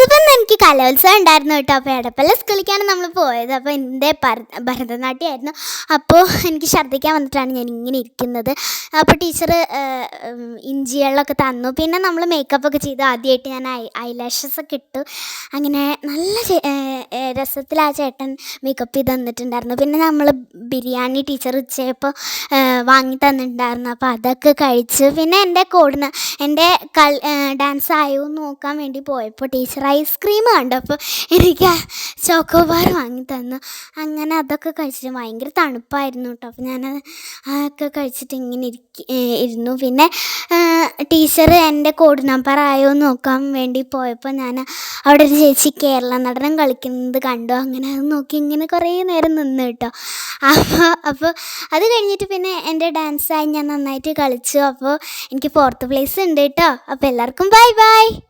അപ്പം ഇന്ന് എനിക്ക് കലോത്സവം ഉണ്ടായിരുന്നു കേട്ടോ. അപ്പോൾ എടപ്പള്ളി സ്കൂളിലേക്കാണ് നമ്മൾ പോയത്. അപ്പോൾ എൻ്റെ ഭരതനാട്യമായിരുന്നു. അപ്പോൾ എനിക്ക് ഛർദ്ദിക്കാൻ വന്നിട്ടാണ് ഞാൻ ഇങ്ങനെ ഇരിക്കുന്നത്. അപ്പോൾ ടീച്ചർ ഇഞ്ചി വെള്ളമൊക്കെ തന്നു. പിന്നെ നമ്മൾ മേക്കപ്പൊക്കെ ചെയ്തു. ആദ്യമായിട്ട് ഞാൻ ഐലാഷസൊക്കെ ഇട്ടു. അങ്ങനെ നല്ല രസത്തിൽ ആ ചേട്ടൻ മേക്കപ്പ് ചെയ്ത് തന്നിട്ടുണ്ടായിരുന്നു. പിന്നെ നമ്മൾ ബിരിയാണി ടീച്ചർ ഉച്ചയപ്പോൾ വാങ്ങി തന്നിട്ടുണ്ടായിരുന്നു. അപ്പോൾ അതൊക്കെ കഴിച്ച് പിന്നെ എൻ്റെ ഡാൻസ് ആയോ എന്ന് നോക്കാൻ വേണ്ടി പോയപ്പോൾ ടീച്ചർ ഐസ്ക്രീം കണ്ടപ്പോൾ എനിക്ക് ചോക്കോബാർ വാങ്ങി തന്നു. അങ്ങനെ അതൊക്കെ കഴിച്ചിട്ട് ഭയങ്കര തണുപ്പായിരുന്നു കേട്ടോ. അപ്പോൾ ഞാനത് അതൊക്കെ കഴിച്ചിട്ട് ഇങ്ങനെ ഇരുന്നു. പിന്നെ ടീച്ചർ എൻ്റെ കോഡ് നമ്പർ ആയോ എന്ന് നോക്കാൻ വേണ്ടി പോയപ്പോൾ ഞാൻ അവിടെ ഒരു ചേച്ചി കേരള നടനം കളിക്കുന്നത് കണ്ടു. അങ്ങനെ അത് നോക്കി ഇങ്ങനെ കുറേ നേരം നിന്ന് കേട്ടോ. അപ്പോൾ അത് കഴിഞ്ഞിട്ട് പിന്നെ എൻ്റെ ഡാൻസായി ഞാൻ നന്നായിട്ട് കളിച്ചു. അപ്പോൾ എനിക്ക് 4th പ്ലേസ് ഉണ്ട് കേട്ടോ. അപ്പോൾ എല്ലാവർക്കും ബൈ ബൈ.